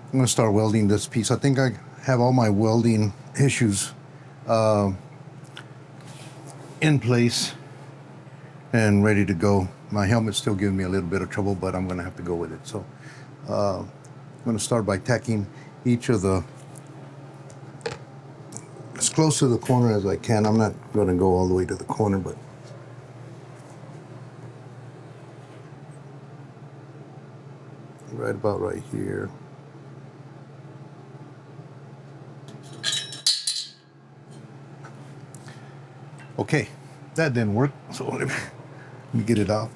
I'm going to start welding this piece. I think I have all my welding issues in place and ready to go. My helmet's still giving me a little bit of trouble, but I'm going to have to go with it. So I'm going to start by tacking each of the, as close to the corner as I can. I'm not going to go all the way to the corner, but right about right here. Okay, that didn't work, so let me get it out.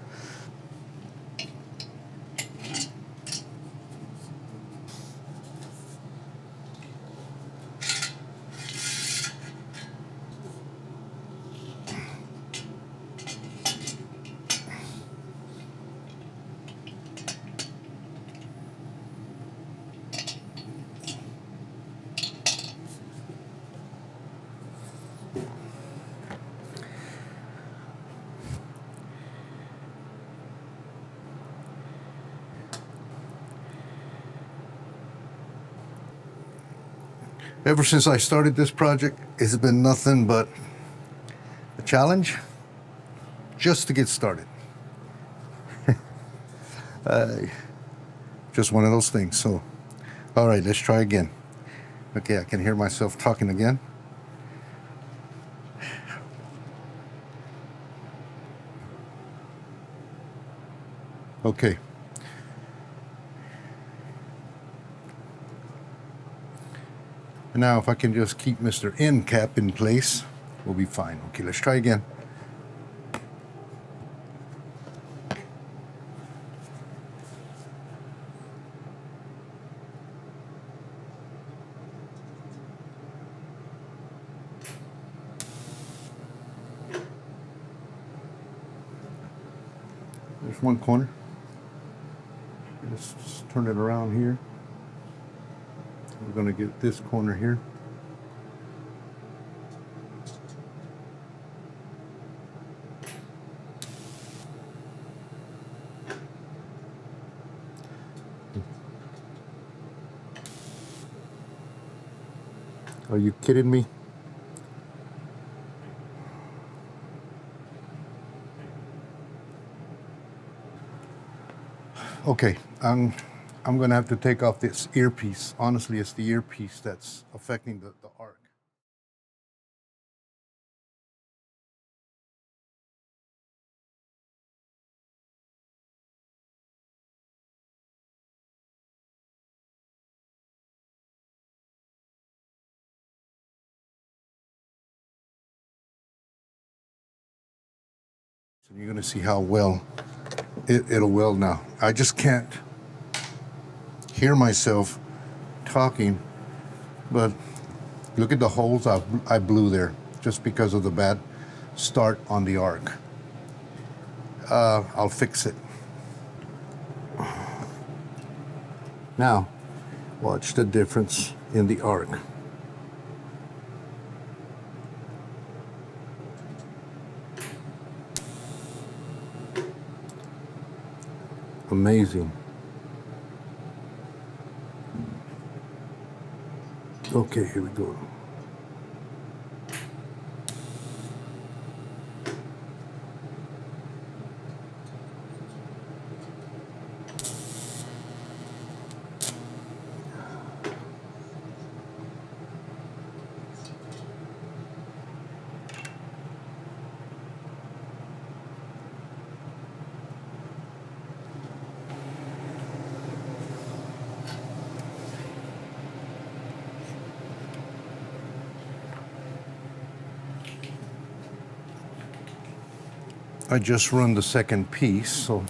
Ever since I started this project, it's been nothing but a challenge just to get started. Just one of those things. So, all right, let's try again. Okay, I can hear myself talking again. Okay. Now, if I can just keep Mr. End cap in place, we'll be fine. Okay, let's try again. There's one corner. Let's just turn it around here. We're going to get this corner here. Are you kidding me? Okay, I'm gonna have to take off this earpiece. Honestly, it's the earpiece that's affecting the arc. So you're gonna see how well it'll weld now. I just can't hear myself talking, but look at the holes I blew there just because of the bad start on the arc. I'll fix it. Now, watch the difference in the arc. Amazing. Okay, here we go. I just run the second piece, so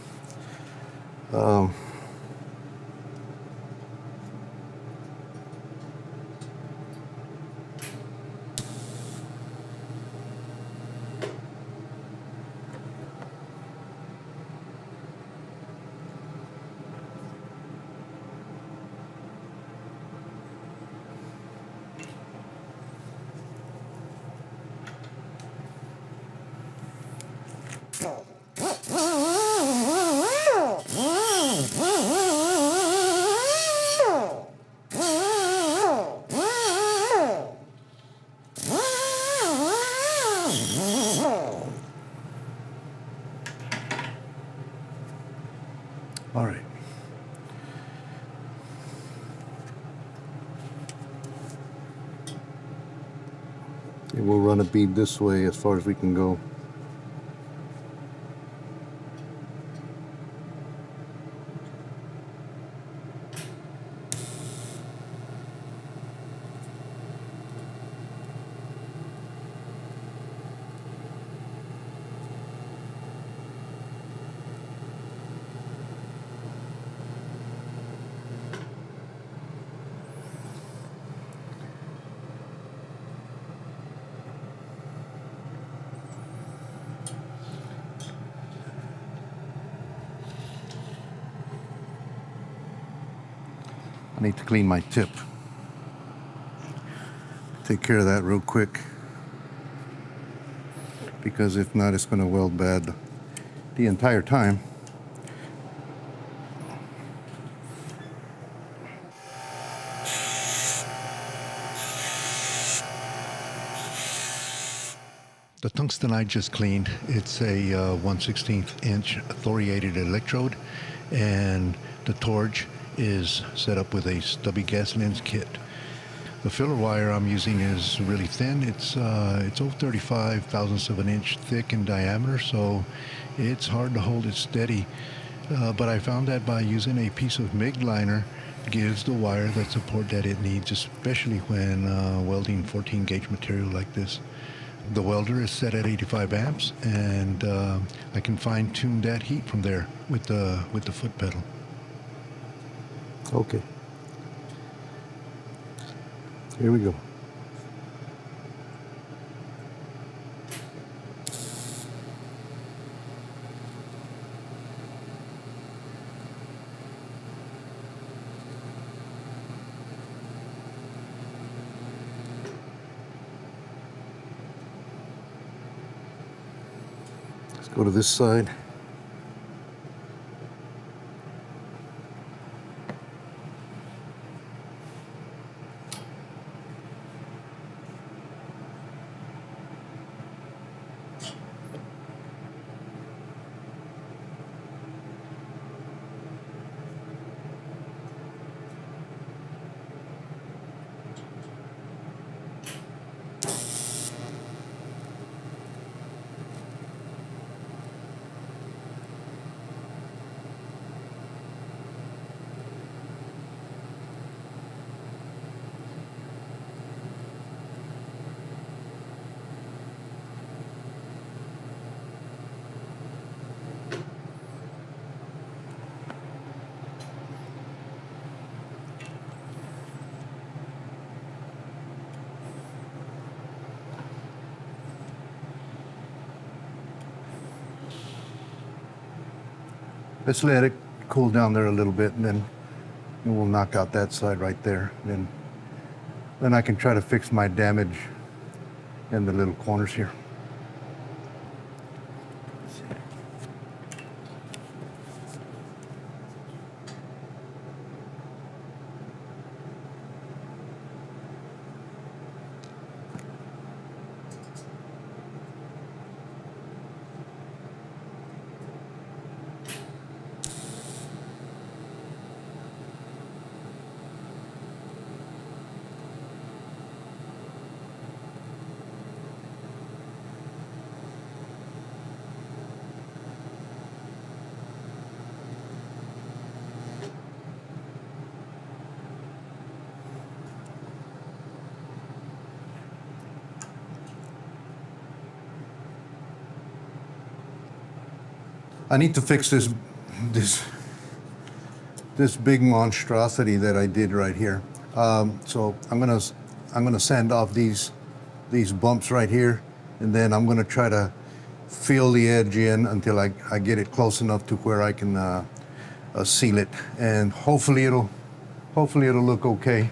And we'll run a bead this way as far as we can go. I need to clean my tip. Take care of that real quick, because if not, it's going to weld bad the entire time. The tungsten I just cleaned, it's a 1/16 inch thoriated electrode, and the torch is set up with a stubby gas lens kit. The filler wire I'm using is really thin. It's 0.35 thousandths of an inch thick in diameter, so it's hard to hold it steady. But I found that by using a piece of MIG liner gives the wire the support that it needs, especially when welding 14 gauge material like this. The welder is set at 85 amps, and I can fine tune that heat from there with the foot pedal. Okay. Here we go. Let's go to this side. Let's let it cool down there a little bit, and then we'll knock out that side right there. Then I can try to fix my damage in the little corners here. I need to fix this big monstrosity that I did right here. So I'm gonna sand off these bumps right here, and then I'm gonna try to fill the edge in until I get it close enough to where I can seal it, and hopefully it'll look okay.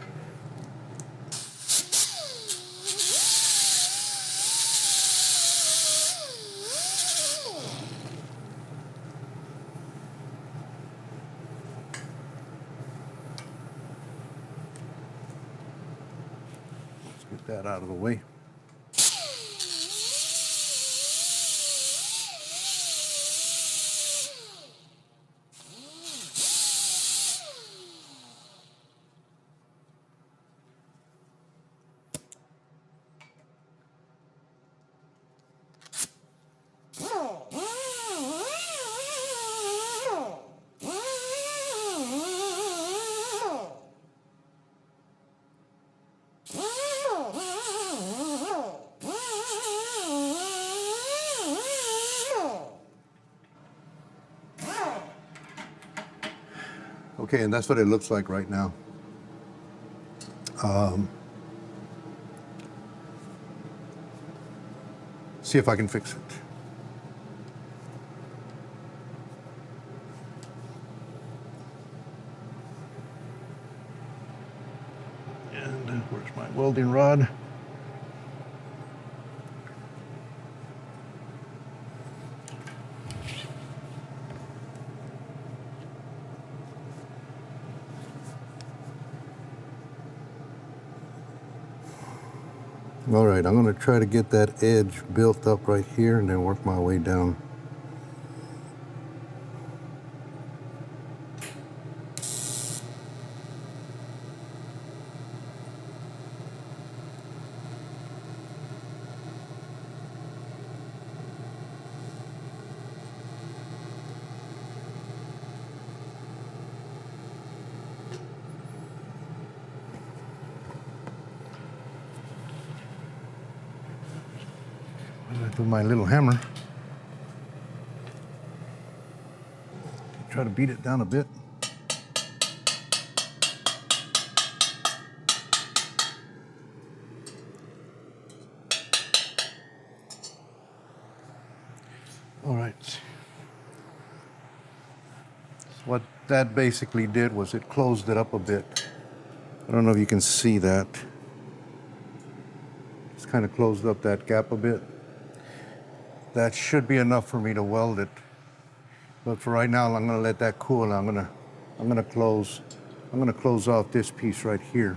Get that out of the way. Okay, and that's what it looks like right now. See if I can fix it. And where's my welding rod? All right, I'm going to try to get that edge built up right here and then work my way down. With my little hammer, try to beat it down a bit. All right. So what that basically did was it closed it up a bit. I don't know if you can see that. It's kind of closed up that gap a bit. That should be enough for me to weld it. But for right now, I'm going to let that cool. And I'm going to close off this piece right here.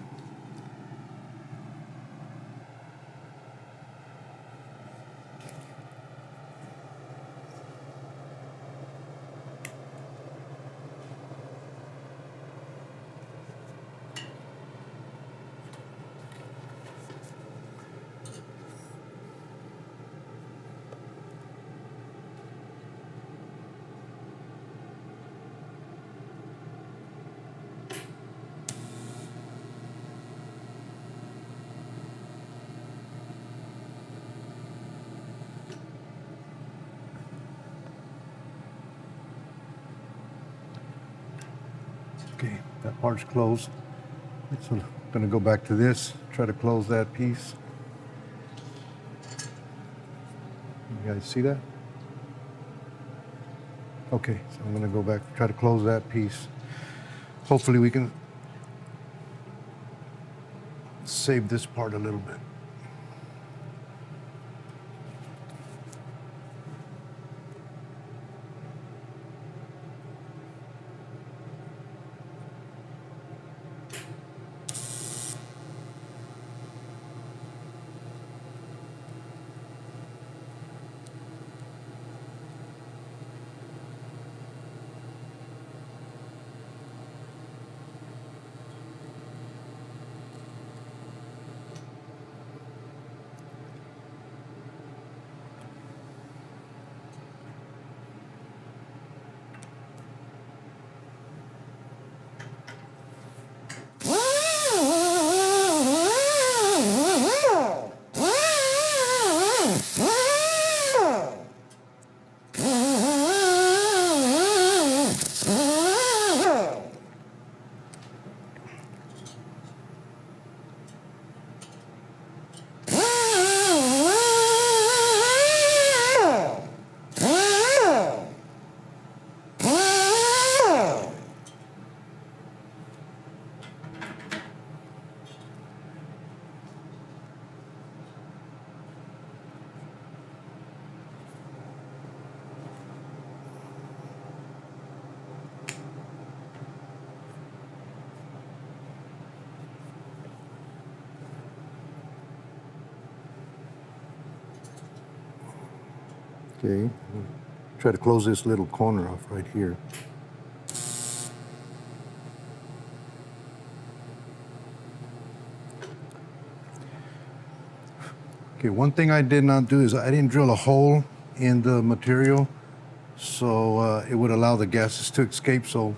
Okay, that part's closed. So I'm going to go back to this, try to close that piece. You guys see that? Okay, so I'm going to go back, try to close that piece. Hopefully we can save this part a little bit. Okay, try to close this little corner off right here. Okay, one thing I did not do is I didn't drill a hole in the material so it would allow the gases to escape. So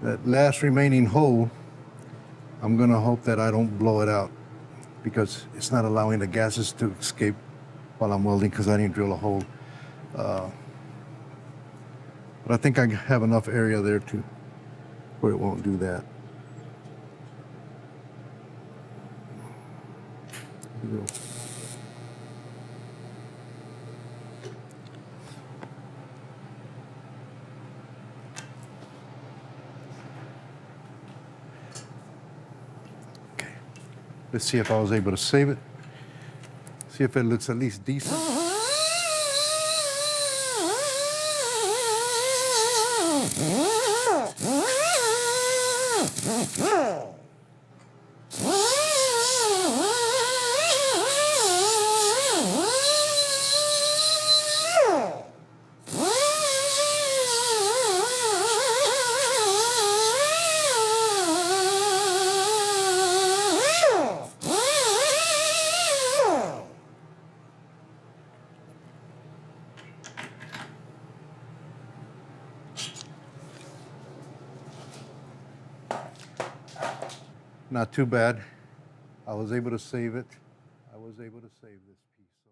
that last remaining hole, I'm gonna hope that I don't blow it out because it's not allowing the gases to escape while I'm welding because I didn't drill a hole. But I think I have enough area there to where it won't do that. Here we go. Okay. Let's see if I was able to save it. See if it looks at least decent. Not too bad. I was able to save it. I was able to save this piece. So.